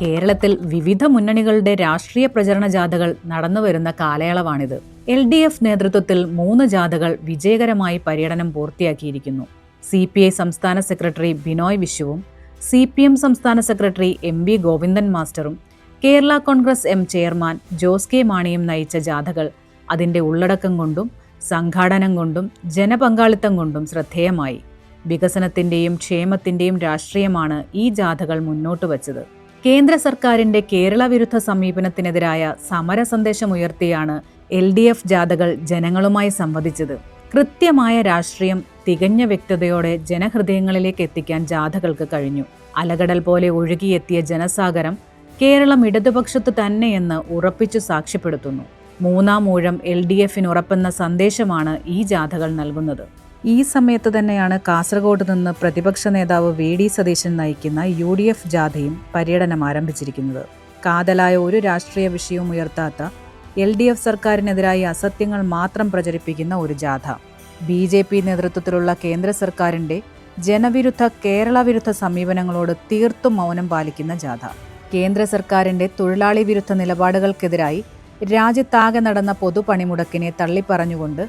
കേരളത്തിൽ വിവിധ മുന്നണികളുടെ രാഷ്ട്രീയ പ്രചരണ ജാഥകൾ നടന്നുവരുന്ന കാലയളവാണിത്. LDF നേതൃത്വത്തിൽ 3 ജാഥകൾ വിജയകരമായി പര്യടനം പൂർത്തിയാക്കിയിരിക്കുന്നു. CPI സംസ്ഥാന സെക്രട്ടറി ബിനോയ് വിശ്വവും CPM സംസ്ഥാന സെക്രട്ടറി MV ഗോവിന്ദൻ മാസ്റ്ററും Kerala Congress M chairman Jose K മാണിയും നയിച്ച ജാഥകൾ അതിന്റെ ഉള്ളടക്കം കൊണ്ടും സംഘാടനം കൊണ്ടും ജനപങ്കാളിത്തം കൊണ്ടും ശ്രദ്ധേയമായി. വികസനത്തിന്റെയും ക്ഷേമത്തിന്റെയും രാഷ്ട്രീയമാണ് ഈ ജാഥകൾ മുന്നോട്ട് വച്ചത്. കേന്ദ്ര സർക്കാരിന്റെ കേരള വിരുദ്ധ സമീപനത്തിനെതിരായ സമര സന്ദേശമുയർത്തിയാണ് LDF ജാഥകൾ ജനങ്ങളുമായി സംവദിച്ചത്. കൃത്യമായ രാഷ്ട്രീയം തികഞ്ഞ വ്യക്തതയോടെ ജനഹൃദയങ്ങളിലേക്ക് എത്തിക്കാൻ ജാഥകൾക്ക് കഴിഞ്ഞു. അലകടൽ പോലെ ഒഴുകിയെത്തിയ ജനസാഗരം കേരളം ഇടതുപക്ഷത്ത് തന്നെയെന്ന് ഉറപ്പിച്ചു സാക്ഷ്യപ്പെടുത്തുന്നു. 3-ാം ഊഴം LDFന് ഉറപ്പെന്ന സന്ദേശമാണ് ഈ ജാഥകൾ നൽകുന്നത്. ഈ സമയത്ത് തന്നെയാണ് കാസർഗോഡ് നിന്ന് പ്രതിപക്ഷ നേതാവ് VD സതീശൻ നയിക്കുന്ന UDF ജാഥയും പര്യടനം ആരംഭിച്ചിരിക്കുന്നത്. കാതലായ ഒരു രാഷ്ട്രീയ വിഷയവും ഉയർത്താത്ത LDF സർക്കാരിനെതിരായി അസത്യങ്ങൾ മാത്രം പ്രചരിപ്പിക്കുന്ന ഒരു ജാഥ. BJP നേതൃത്വത്തിലുള്ള കേന്ദ്ര സർക്കാരിന്റെ ജനവിരുദ്ധ കേരള വിരുദ്ധ സമീപനങ്ങളോട് തീർത്തും മൗനം പാലിക്കുന്ന ജാഥ. കേന്ദ്ര സർക്കാരിന്റെ തൊഴിലാളി വിരുദ്ധ നിലപാടുകൾക്കെതിരായി രാജ്യത്താകെ നടന്ന പൊതുപണിമുടക്കിനെ തള്ളിപ്പറഞ്ഞുകൊണ്ട്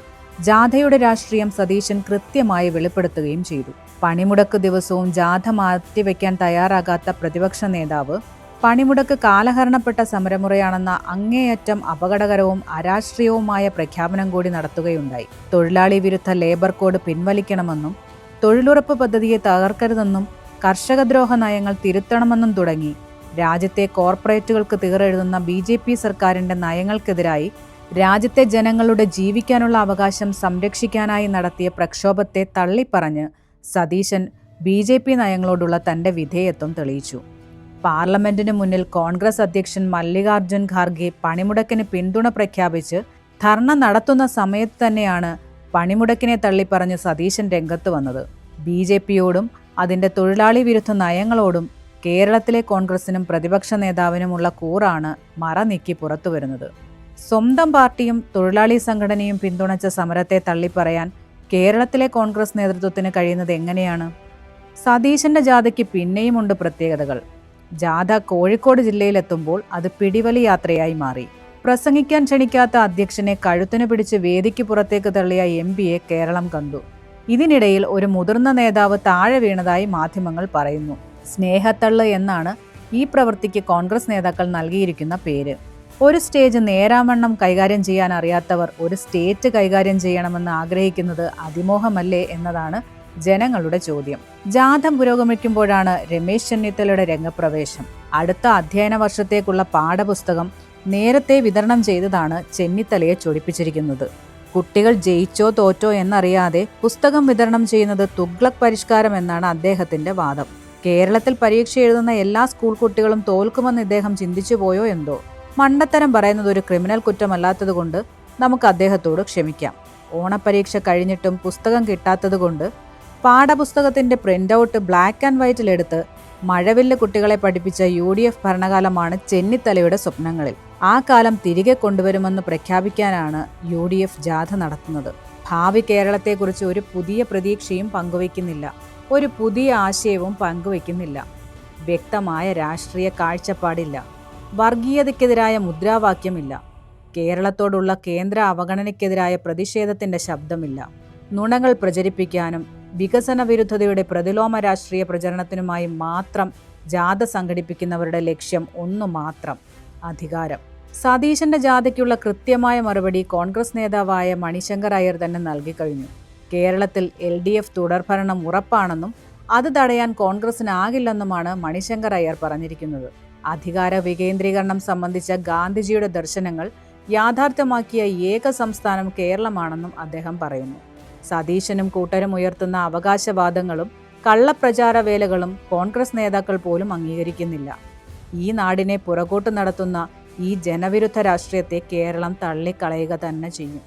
ജാഥയുടെ രാഷ്ട്രീയം സതീശൻ കൃത്യമായി വെളിപ്പെടുത്തുകയും ചെയ്തു. പണിമുടക്ക് ദിവസവും ജാഥ മാറ്റിവെക്കാൻ തയ്യാറാകാത്ത പ്രതിപക്ഷ നേതാവ് പണിമുടക്ക് കാലഹരണപ്പെട്ട സമരമുറയാണെന്ന അങ്ങേയറ്റം അപകടകരവും അരാഷ്ട്രീയവുമായ പ്രഖ്യാപനം കൂടി നടത്തുകയുണ്ടായി. തൊഴിലാളി വിരുദ്ധ ലേബർ കോഡ് പിൻവലിക്കണമെന്നും തൊഴിലുറപ്പ് പദ്ധതിയെ തകർക്കരുതെന്നും കർഷകദ്രോഹ നയങ്ങൾ തിരുത്തണമെന്നും തുടങ്ങി രാജ്യത്തെ കോർപ്പറേറ്റുകൾക്ക് തീറെഴുതുന്ന BJP സർക്കാരിന്റെ നയങ്ങൾക്കെതിരായി രാജ്യത്തെ ജനങ്ങളുടെ ജീവിക്കാനുള്ള അവകാശം സംരക്ഷിക്കാനായി നടത്തിയ പ്രക്ഷോഭത്തെ തള്ളിപ്പറഞ്ഞ് സതീശൻ BJP നയങ്ങളോടുള്ള തന്റെ വിധേയത്വം തെളിയിച്ചു. പാർലമെന്റിന് മുന്നിൽ കോൺഗ്രസ് അധ്യക്ഷൻ മല്ലികാർജുൻ ഖാർഗെ പണിമുടക്കിന് പിന്തുണ പ്രഖ്യാപിച്ച് ധർണ നടത്തുന്ന സമയത്ത് തന്നെയാണ് പണിമുടക്കിനെ തള്ളിപ്പറഞ്ഞ് സതീശൻ രംഗത്ത് വന്നത്. BJPയോടും അതിന്റെ തൊഴിലാളി വിരുദ്ധ നയങ്ങളോടും കേരളത്തിലെ കോൺഗ്രസിനും പ്രതിപക്ഷ നേതാവിനുമുള്ള കൂറാണ് മറ നീക്കി പുറത്തുവരുന്നത്. സ്വന്തം പാർട്ടിയും തൊഴിലാളി സംഘടനയും പിന്തുണച്ച സമരത്തെ തള്ളിപ്പറയാൻ കേരളത്തിലെ കോൺഗ്രസ് നേതൃത്വത്തിന് കഴിയുന്നത് എങ്ങനെയാണ്? സതീശന്റെ ജാഥയ്ക്ക് പിന്നെയുമുണ്ട് പ്രത്യേകതകൾ. ജാഥ കോഴിക്കോട് ജില്ലയിലെത്തുമ്പോൾ അത് പിടിവലി യാത്രയായി മാറി. പ്രസംഗിക്കാൻ ക്ഷണിക്കാത്ത അധ്യക്ഷനെ കഴുത്തിന് പിടിച്ച് വേദിക്ക് പുറത്തേക്ക് തള്ളിയ MPയെ കേരളം കണ്ടു. ഇതിനിടയിൽ ഒരു മുതിർന്ന നേതാവ് താഴെ വീണതായി മാധ്യമങ്ങൾ പറയുന്നു. സ്നേഹത്തള്ള് എന്നാണ് ഈ പ്രവൃത്തിക്ക് കോൺഗ്രസ് നേതാക്കൾ നൽകിയിരിക്കുന്ന പേര്. ഒരു സ്റ്റേജ് നേരാവണ്ണം കൈകാര്യം ചെയ്യാൻ അറിയാത്തവർ ഒരു സ്റ്റേറ്റ് കൈകാര്യം ചെയ്യണമെന്ന് ആഗ്രഹിക്കുന്നത് അതിമോഹമല്ലേ എന്നതാണ് ജനങ്ങളുടെ ചോദ്യം. ജാഥ പുരോഗമിക്കുമ്പോഴാണ് രമേശ് ചെന്നിത്തലയുടെ രംഗപ്രവേശം. അടുത്ത അധ്യയന വർഷത്തേക്കുള്ള പാഠപുസ്തകം നേരത്തെ വിതരണം ചെയ്തതാണ് ചെന്നിത്തലയെ ചൊടിപ്പിച്ചിരിക്കുന്നത്. കുട്ടികൾ ജയിച്ചോ തോറ്റോ എന്നറിയാതെ പുസ്തകം വിതരണം ചെയ്യുന്നത് തുഗ്ലക് പരിഷ്കാരം എന്നാണ് അദ്ദേഹത്തിന്റെ വാദം. കേരളത്തിൽ പരീക്ഷ എഴുതുന്ന എല്ലാ സ്കൂൾ കുട്ടികളും തോൽക്കുമെന്ന് ഇദ്ദേഹം ചിന്തിച്ചു പോയോ എന്തോ. മണ്ടത്തരം പറയുന്നത് ഒരു ക്രിമിനൽ കുറ്റമല്ലാത്തതുകൊണ്ട് നമുക്ക് അദ്ദേഹത്തോട് ക്ഷമിക്കാം. ഓണപ്പരീക്ഷ കഴിഞ്ഞിട്ടും പുസ്തകം കിട്ടാത്തതുകൊണ്ട് പാഠപുസ്തകത്തിന്റെ പ്രിന്റ് ഔട്ട് ബ്ലാക്ക് ആൻഡ് വൈറ്റിലെടുത്ത് മഴവില്ല് കുട്ടികളെ പഠിപ്പിച്ച UDF ഭരണകാലമാണ് ചെന്നിത്തലയുടെ സ്വപ്നങ്ങളിൽ. ആ കാലം തിരികെ കൊണ്ടുവരുമെന്ന് പ്രഖ്യാപിക്കാനാണ് UDF ജാഥ നടത്തുന്നത്. ഭാവി കേരളത്തെക്കുറിച്ച് ഒരു പുതിയ പ്രതീക്ഷയും പങ്കുവയ്ക്കുന്നില്ല, ഒരു പുതിയ ആശയവും പങ്കുവയ്ക്കുന്നില്ല. വ്യക്തമായ രാഷ്ട്രീയ കാഴ്ചപ്പാടില്ല, വർഗീയതയ്ക്കെതിരായ മുദ്രാവാക്യമില്ല, കേരളത്തോടുള്ള കേന്ദ്ര അവഗണനയ്ക്കെതിരായ പ്രതിഷേധത്തിന്റെ ശബ്ദമില്ല. നുണകൾ പ്രചരിപ്പിക്കാനും വികസന വിരുദ്ധതയുടെ പ്രതിലോമ രാഷ്ട്രീയ പ്രചരണത്തിനുമായി മാത്രം ജാഥ സംഘടിപ്പിക്കുന്നവരുടെ ലക്ഷ്യം ഒന്നു മാത്രം: അധികാരം. സതീശന്റെ ജാഥയ്ക്കുള്ള കൃത്യമായ മറുപടി കോൺഗ്രസ് നേതാവായ മണിശങ്കർ അയ്യർ തന്നെ നൽകിക്കഴിഞ്ഞു. കേരളത്തിൽ LDF തുടർഭരണം ഉറപ്പാണെന്നും അത് തടയാൻ കോൺഗ്രസിനാകില്ലെന്നുമാണ് മണിശങ്കർ അയ്യർ പറഞ്ഞിരിക്കുന്നത്. അധികാര വികേന്ദ്രീകരണം സംബന്ധിച്ച ഗാന്ധിജിയുടെ ദർശനങ്ങൾ യാഥാർത്ഥ്യമാക്കിയ ഏക സംസ്ഥാനം കേരളമാണെന്നും അദ്ദേഹം പറയുന്നു. സതീശനും കൂട്ടരും ഉയർത്തുന്ന അവകാശവാദങ്ങളും കള്ളപ്രചാരവേലകളും കോൺഗ്രസ് നേതാക്കൾ പോലും അംഗീകരിക്കുന്നില്ല. ഈ നാടിനെ പുറകോട്ട് നടത്തുന്ന ഈ ജനവിരുദ്ധ രാഷ്ട്രീയത്തെ കേരളം തള്ളിക്കളയുക തന്നെ ചെയ്യും.